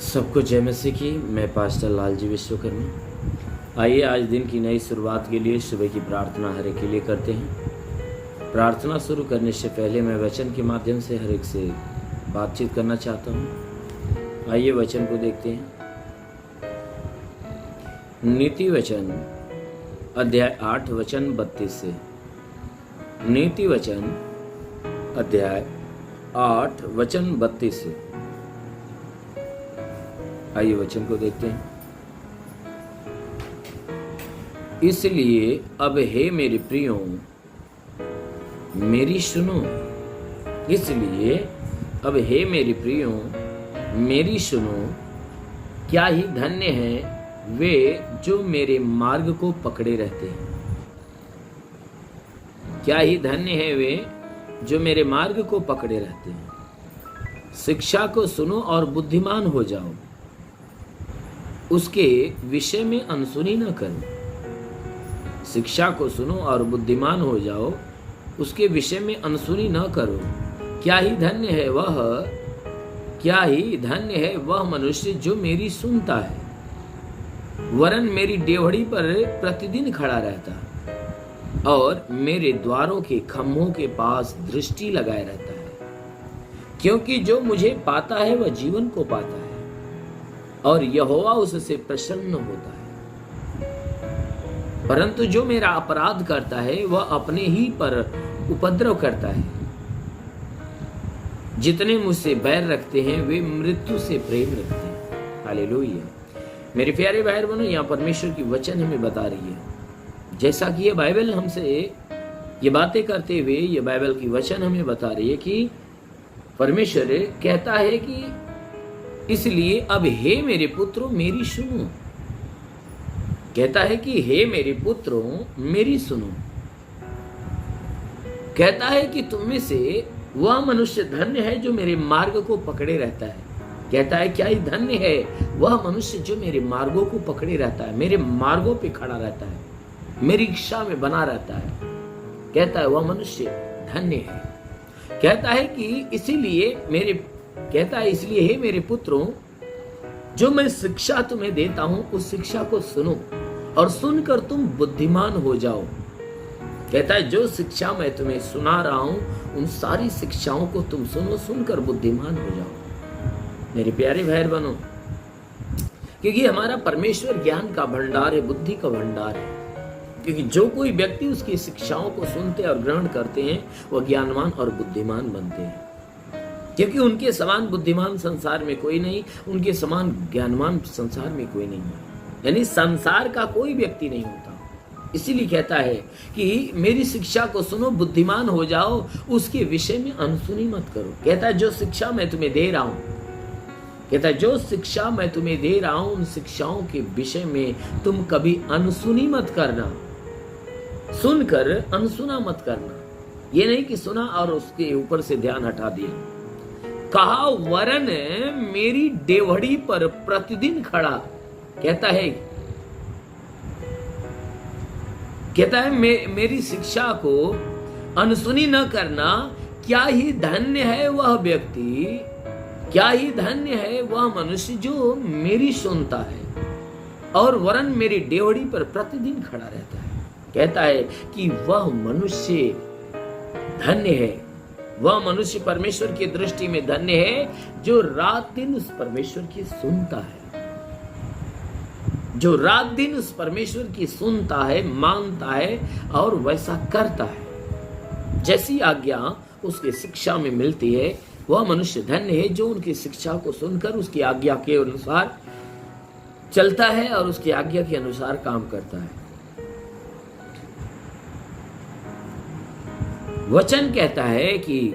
सबको जय मसीह की। मैं पास्टर लालजी विश्वकर्मा। आइए आज दिन की नई शुरुआत के लिए सुबह की प्रार्थना हर एक के लिए करते हैं। प्रार्थना शुरू करने से पहले मैं वचन के माध्यम से हर एक से बातचीत करना चाहता हूँ। आइए वचन को देखते हैं। नीति वचन अध्याय 8 वचन 32 से। नीति वचन अध्याय 8 वचन 32 से। आइए वचन को देखते हैं। इसलिए अब हे मेरे प्रियो मेरी सुनो। इसलिए अब हे मेरे प्रियो मेरी सुनो। क्या ही धन्य है वे जो मेरे मार्ग को पकड़े रहते हैं। क्या ही धन्य है वे जो मेरे मार्ग को पकड़े रहते हैं। शिक्षा को सुनो और बुद्धिमान हो जाओ। उसके विषय में अनसुनी न करो। शिक्षा को सुनो और बुद्धिमान हो जाओ। उसके विषय में अनसुनी न करो। क्या ही धन्य है वह मनुष्य जो मेरी सुनता है, वरन मेरी डेवढ़ी पर प्रतिदिन खड़ा रहता है और मेरे द्वारों के खम्भों के पास दृष्टि लगाए रहता है। क्योंकि जो मुझे पाता है वह जीवन को पाता है और यहोवा उससे प्रसन्न होता है। परंतु जो मेरा अपराध करता है वह अपने ही पर उपद्रव करता है। जितने मुझसे बैर रखते हैं वे मृत्यु से प्रेम रखते हैं। हालेलुया। मेरे प्यारे भाई बहनों, यहाँ परमेश्वर की वचन हमें बता रही है। जैसा कि ये बाइबल हमसे ये बातें करते हुए ये बाइबल की वचन हमें बता रही है कि परमेश्वर कहता है कि इसलिए अब हे मेरे पुत्रों मेरी सुनो। कहता है कि हे मेरे पुत्रों मेरी सुनो। कहता है कि तुम में से वह मनुष्य धन्य है जो मेरे मार्ग को पकड़े रहता है। कहता है क्या ही धन्य है वह मनुष्य जो मेरे मार्गों को पकड़े रहता है, मेरे मार्गों पे खड़ा रहता है, मेरी इच्छा में बना रहता है। कहता है वह मनुष्य धन्य है। कहता है कि इसलिए हे मेरे पुत्रों जो मैं शिक्षा तुम्हें देता हूं उस शिक्षा को सुनो और सुनकर तुम बुद्धिमान हो जाओ। कहता है जो शिक्षा मैं तुम्हें सुना रहा हूं उन सारी शिक्षाओं को तुम सुनो, सुनकर बुद्धिमान हो जाओ। मेरे प्यारे भाई बहनों, क्योंकि हमारा परमेश्वर ज्ञान का भंडार है, बुद्धि का भंडार है। क्योंकि जो कोई व्यक्ति उसकी शिक्षाओं को सुनते और ग्रहण करते हैं वह ज्ञानवान और बुद्धिमान बनते हैं। क्योंकि उनके समान बुद्धिमान संसार में कोई नहीं, उनके समान ज्ञानवान संसार में कोई नहीं है। यानी संसार का कोई व्यक्ति नहीं होता। इसीलिए कहता है कि मेरी शिक्षा को सुनो, बुद्धिमान हो जाओ, उसके विषय में अनसुनी मत करो। कहता है जो शिक्षा मैं तुम्हें दे रहा हूं, उन शिक्षाओं के विषय में तुम कभी अनसुनी मत करना। सुनकर अनसुना मत करना। ये नहीं कि सुना और उसके ऊपर से ध्यान हटा दिया। कहा वरन मेरी डेवढ़ी पर प्रतिदिन खड़ा। कहता है मेरी शिक्षा को अनसुनी न करना। क्या ही धन्य है वह व्यक्ति, क्या ही धन्य है वह मनुष्य जो मेरी सुनता है और वरन मेरी डेवढ़ी पर प्रतिदिन खड़ा रहता है। कहता है कि वह मनुष्य धन्य है, वह मनुष्य परमेश्वर की दृष्टि में धन्य है जो रात दिन उस परमेश्वर की सुनता है, जो रात दिन उस परमेश्वर की सुनता है, मानता है और वैसा करता है। जैसी आज्ञा उसके शिक्षा में मिलती है वह मनुष्य धन्य है जो उनकी शिक्षा को सुनकर उसकी आज्ञा के अनुसार चलता है और उसकी आज्ञा के अनुसार काम करता है। वचन कहता है कि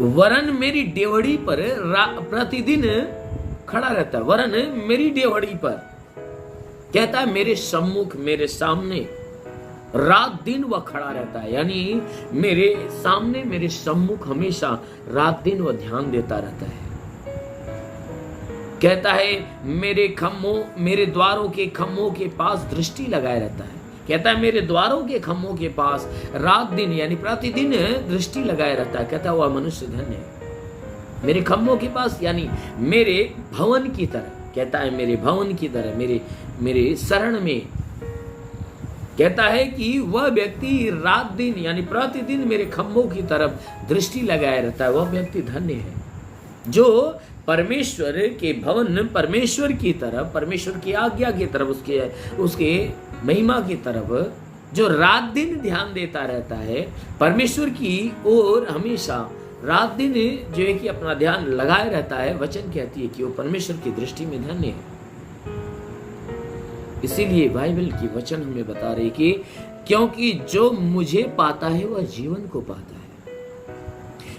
वरन मेरी डेवढ़ी पर प्रतिदिन खड़ा रहता है। वरन मेरी डेवढ़ी पर, कहता है मेरे सम्मुख, मेरे सामने रात दिन वह खड़ा रहता है। यानी मेरे सामने, मेरे सम्मुख हमेशा रात दिन वह ध्यान देता रहता है। कहता है मेरे द्वारों के खम्भों के पास दृष्टि लगाए रहता है। कहता है मेरे द्वारों के खम्भों के पास रात दिन यानी प्रतिदिन दृष्टि लगाए रहता है। कहता है वह मनुष्य धन्य है। मेरे खम्भों के पास, यानी मेरे भवन की तरह, कहता है मेरे भवन की तरह, मेरे शरण में, कहता है कि वह व्यक्ति रात दिन यानी प्रतिदिन मेरे खम्भों की तरफ दृष्टि लगाए रहता है, वह व्यक्ति धन्य है जो परमेश्वर के भवन, परमेश्वर की तरफ, परमेश्वर की आज्ञा की तरफ, उसके महिमा की तरफ जो रात दिन ध्यान देता रहता है, परमेश्वर की ओर हमेशा रात दिन जो है कि अपना ध्यान लगाए रहता है। वचन कहती है कि वो परमेश्वर की दृष्टि में धन्य है। इसीलिए बाइबल की वचन हमें बता रही कि क्योंकि जो मुझे पाता है वह जीवन को पाता है।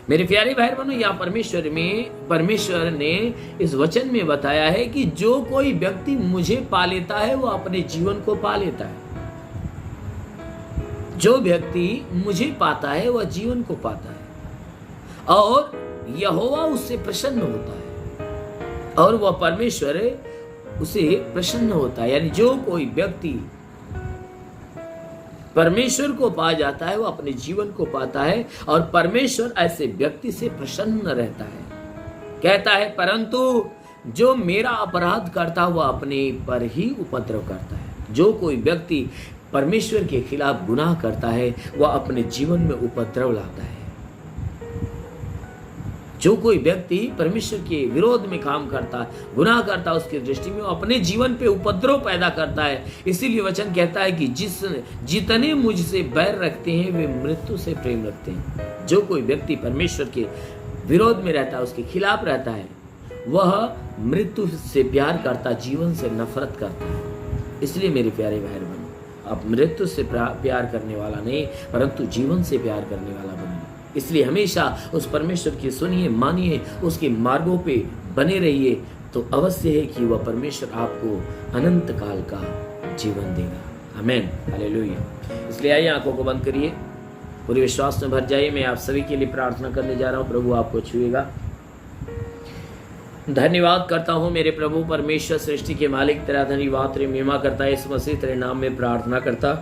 मेरे प्यारे भाई बहनों, यहाँ परमेश्वर ने इस वचन में बताया है कि जो कोई व्यक्ति मुझे पा लेता है वह अपने जीवन को पा लेता है। जो व्यक्ति मुझे पाता है वह जीवन को पाता है और यहोवा उससे प्रसन्न होता है और वह परमेश्वर उसे प्रसन्न होता है। यानी जो कोई व्यक्ति परमेश्वर को पा जाता है वो अपने जीवन को पाता है और परमेश्वर ऐसे व्यक्ति से प्रसन्न रहता है। कहता है परंतु जो मेरा अपराध करता है वह अपने पर ही उपद्रव करता है। जो कोई व्यक्ति परमेश्वर के खिलाफ गुनाह करता है वह अपने जीवन में उपद्रव लाता है। जो कोई व्यक्ति परमेश्वर के विरोध में काम करता है, गुनाह करता है, उसकी दृष्टि में वो अपने जीवन पे उपद्रव पैदा करता है। इसीलिए वचन कहता है कि जितने मुझसे बैर रखते हैं वे मृत्यु से प्रेम रखते हैं। जो कोई व्यक्ति परमेश्वर के विरोध में रहता है, उसके खिलाफ रहता है, वह मृत्यु से प्यार करता, जीवन से नफरत करता है। इसलिए मेरे प्यारे भाई बहनों, आप मृत्यु से प्यार करने वाला नहीं परंतु जीवन से प्यार करने वाला बनिए। इसलिए हमेशा उस परमेश्वर की सुनिए, मानिए, उसके मार्गों पे बने रहिए, तो अवश्य है कि वह परमेश्वर आपको अनंत काल का जीवन देगा। आमीन, हालेलुया। इसलिए आइए आंखों को बंद करिए, पूरे विश्वास में भर जाइए। मैं आप सभी के लिए प्रार्थना करने जा रहा हूँ। प्रभु आपको छुएगा। धन्यवाद करता हूँ मेरे प्रभु परमेश्वर, सृष्टि के मालिक, तेरा धन्यवाद, तेरी महिमा करता है। इस मसीह तेरे नाम में प्रार्थना करता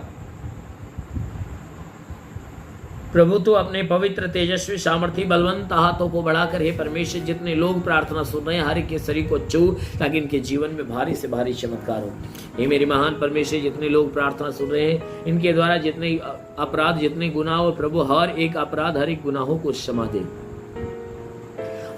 प्रभु, तो अपने पवित्र, तेजस्वी, सामर्थी, बलवंत हाथों को बढ़ाकर हे परमेश्वर, जितने लोग प्रार्थना सुन रहे हैं हर एक के शरीर को छू, ताकि इनके जीवन में भारी से भारी चमत्कार हो। हे मेरे महान परमेश्वर, जितने लोग प्रार्थना सुन रहे हैं इनके द्वारा जितने अपराध, जितने गुनाह हो प्रभु, हर एक अपराध, हर एक गुनाहों को क्षमा दे,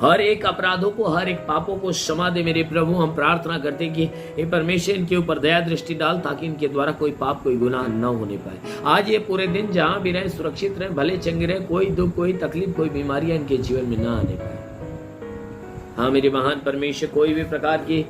हर एक अपराधों को, हर एक पापों को क्षमा दे मेरे प्रभु। हम प्रार्थना करते कि हे परमेश्वर इनके ऊपर दया दृष्टि डाल, ताकि इनके द्वारा कोई पाप, कोई गुनाह न होने पाए। आज ये पूरे दिन जहां भी रहे सुरक्षित रहे, भले चंगे रहे, कोई दुख, कोई तकलीफ, कोई बीमारियां इनके जीवन में न आने पाए। हाँ मेरे महान परमेश्वर, कोई भी प्रकार की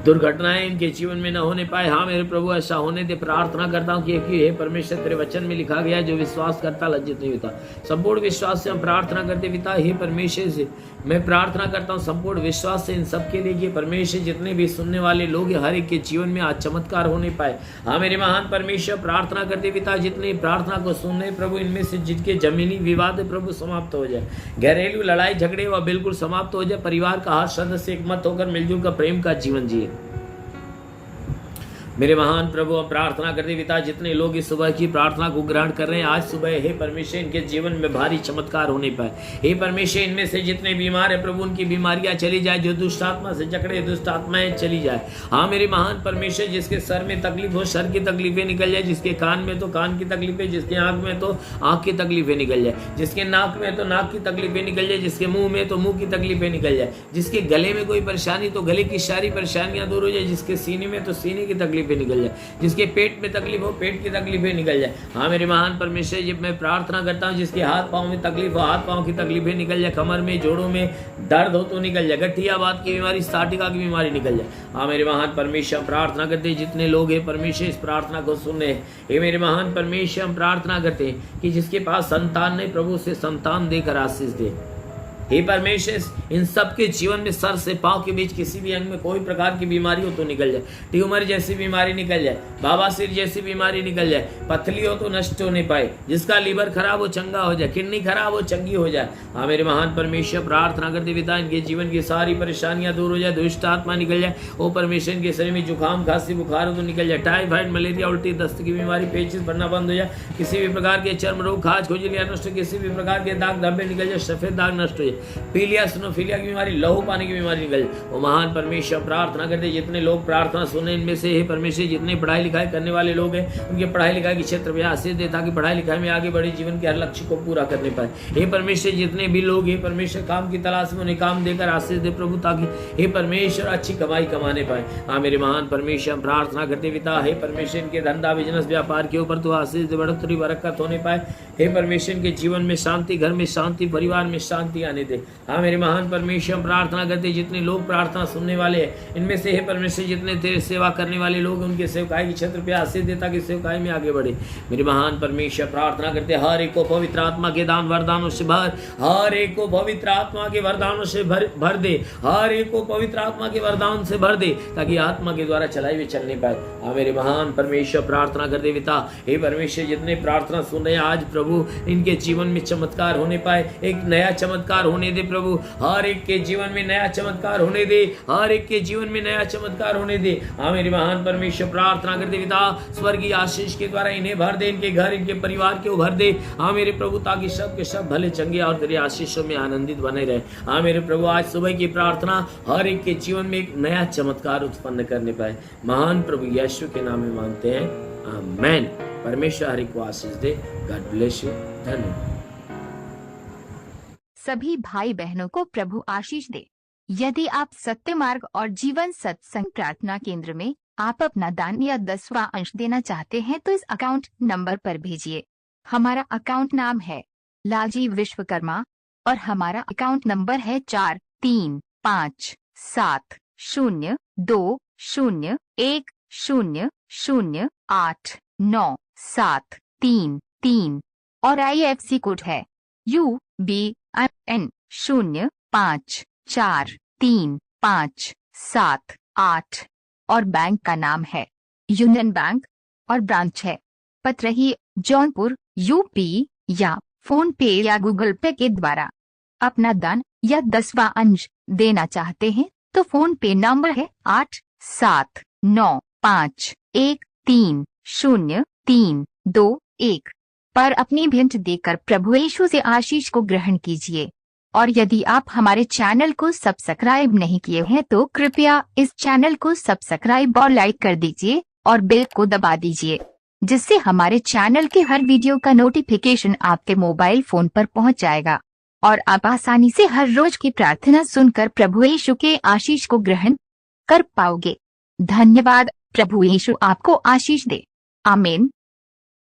दुर्घटनाएं इनके जीवन में न होने पाए। हाँ मेरे प्रभु, ऐसा होने दे प्रार्थना करता हूँ कि हे परमेश्वर, तेरे वचन में लिखा गया जो विश्वास करता लज्जित नहीं होता। संपूर्ण विश्वास से हम प्रार्थना करते पिता, हे परमेश्वर से मैं प्रार्थना करता हूँ संपूर्ण विश्वास से इन सबके लिए कि परमेश्वर जितने भी सुनने वाले लोग हर एक के जीवन में आज चमत्कार होने पाए। हाँ मेरे महान परमेश्वर, प्रार्थना करते पिता, जितने प्रार्थना को सुन रहे प्रभु, इनमें से जिनके जमीनी विवाद प्रभु समाप्त हो जाए, घरेलू लड़ाई झगड़े वह बिल्कुल समाप्त हो जाए, परिवार का हर सदस्य एकमत होकर मिलजुल कर प्रेम का जीवन जिए। मेरे महान प्रभु, हम प्रार्थना करते पिता, जितने लोग इस सुबह की प्रार्थना को ग्रहण कर रहे हैं आज सुबह, हे परमेश्वर इनके जीवन में भारी चमत्कार होने पाए। हे परमेश्वर, इनमें से जितने बीमार है प्रभु, उनकी बीमारियां चली जाए, जो दुष्ट आत्मा से जकड़े दुष्ट आत्माएं चली जाए। हाँ मेरे महान परमेश्वर, जिसके सर में तकलीफ हो सर की तकलीफें निकल जाए, जिसके कान में तो कान की तकलीफें, जिसके आंख में तो आंख की तकलीफें निकल जाए, जिसके नाक में तो नाक की तकलीफें निकल जाए, जिसके मुंह में तो मुंह की तकलीफें निकल जाए, जिसके गले में कोई परेशानी तो गले की सारी परेशानियां दूर हो जाए, जिसके सीने में तो सीने की तकलीफें निकल जाए, जिसके पेट में तकलीफ हो पेट की तकलीफें निकल जाए। हाँ मेरे महान परमेश्वर, जब मैं प्रार्थना करता हूँ जिसके हाथ पांव में तकलीफ हो, हाथ पांव की तकलीफें निकल जाए, कमर में, जोड़ों में दर्द हो तो निकल जाए, गठियावात की बीमारी, साटिका की बीमारी निकल जाए। हाँ मेरे महान परमेश्वर, प्रार्थना करते जितने लोग हैं परमेश्वर इस प्रार्थना को सुन रहे हैं, हे मेरे महान परमेश्वर, हम प्रार्थना करते हैं कि जिसके पास संतान नहीं प्रभु से संतान देकर आशीष दे। हे परमेश्वर, इन सब के जीवन में सर से पांव के बीच किसी भी अंग में कोई प्रकार की बीमारी हो तो निकल जाए, ट्यूमर जैसी बीमारी निकल जाए, बवासीर जैसी बीमारी निकल जाए, पथली हो तो नष्ट होने पाए, जिसका लीवर खराब हो चंगा हो जाए, किडनी खराब हो चंगी हो जाए। हाँ मेरे महान परमेश्वर, प्रार्थना करते पिता, इनके जीवन की सारी परेशानियां दूर हो जाए, दुष्ट आत्मा निकल जाए। ओ परमेश्वर, इनके शरीर में जुकाम, खांसी, बुखार हो तो निकल जाए, टाइफाइड, मलेरिया, उल्टी, दस्त की बीमारी, पेचिस बनना बंद हो जाए, किसी भी प्रकार के चर्म रोग, खाज, खुजली नष्ट, किसी भी प्रकार के दाग धब्बे निकल जाए, सफेद दाग नष्ट हो जाए, पीलिया सिनोफिलिया की बीमारी, लहू पाने की बीमारी निकल जाए। वो महान परमेश्वर प्रार्थना करते जितने लोग प्रार्थना सुने इनमें से हे परमेश्वर जितने पढ़ाई लिखाई करने वाले लोग हैं उनके पढ़ाई लिखाई के क्षेत्र में आशीष दे, ताकि पढ़ाई लिखाई में आगे बढ़े, जीवन के हर लक्ष्य को पूरा करने पाए। हे परमेश्वर जितने भी लोग हे परमेश्वर काम की तलाश में उन्हें काम देकर आशीष दे प्रभु, ताकि हे परमेश्वर अच्छी कमाई कमाने पाए। हाँ मेरे महान परमेश्वर प्रार्थना करते पिता, हे परमेश्वर इनके धंधा बिजनेस व्यापार के ऊपर तो आशीष दे, बढ़ोतरी बरकत होने पाए। हे परमेश्वर इनके जीवन में शांति, घर में शांति, परिवार में शांति आने दे। हाँ मेरे महान परमेश्वर प्रार्थना करते जितने लोग प्रार्थना सुनने वाले हैं इनमें से हे परमेश्वर जितने तेरे सेवा करने वाले लोग उनके सेवकाई के क्षेत्र पे आशीष दे, ताकि सेवकाई में आगे बढ़े। मेरे महान परमेश्वर प्रार्थना करते हर एक को पवित्र आत्मा के दान वरदानों से भर, हर एक को पवित्र आत्मा के वरदानों से भर दे, हर एक को पवित्र आत्मा के वरदान से भर दे, ताकि आत्मा के द्वारा चलाई हुई चलने पाए। हाँ मेरे महान परमेश्वर प्रार्थना करते पिता, हे परमेश्वर जितने प्रार्थना सुन रहे हैं आज प्रभु इनके जीवन में चमत्कार होने पाए, एक नया चमत्कार होने दे प्रभु, हर एक के जीवन में नया चमत्कार होने दे, हर एक के जीवन में नया चमत्कार होने दे। हाँ मेरे महान परमेश्वर प्रार्थना करते पिता, स्वर्गीय आशीष के द्वारा इन्हें भर दे, इनके घर इनके परिवार को भर दे। हाँ मेरे प्रभु ताकि सब के सब भले चंगे और तेरे आशीषों में आनंदित बने रहे। हाँ मेरे प्रभु आज सुबह की प्रार्थना हर एक के जीवन में एक नया चमत्कार उत्पन्न करने पाए। महान प्रभु यीशु के नाम में मांगते हैं, आमीन। परमेश्वर हर एक को आशीष दे। God bless you. धन्यवाद। सभी भाई बहनों को प्रभु आशीष दे। यदि आप सत्य मार्ग और जीवन सत्संग प्रार्थना केंद्र में आप अपना दान या 10वां अंश देना चाहते हैं तो इस अकाउंट नंबर पर भेजिए। हमारा अकाउंट नाम है लालजी विश्वकर्मा और हमारा अकाउंट नंबर है 43552010089733 और IFC कोड है UBIN 054357 और बैंक का नाम है यूनियन बैंक और ब्रांच है पतरही जौनपुर UP या फोन पे या गूगल पे के द्वारा अपना दान या 10वां अंश देना चाहते हैं तो फोन पे नंबर है 8795130321 पर अपनी भेंट देकर प्रभु यीशु से आशीष को ग्रहण कीजिए। और यदि आप हमारे चैनल को सब्सक्राइब नहीं किए हैं तो कृपया इस चैनल को सब्सक्राइब और लाइक कर दीजिए और बेल को दबा दीजिए, जिससे हमारे चैनल के हर वीडियो का नोटिफिकेशन आपके मोबाइल फोन पर पहुंच जाएगा और आप आसानी से हर रोज की प्रार्थना सुनकर प्रभु यीशु के आशीष को ग्रहण कर पाओगे। धन्यवाद। प्रभु यीशु आपको आशीष दे। आमीन।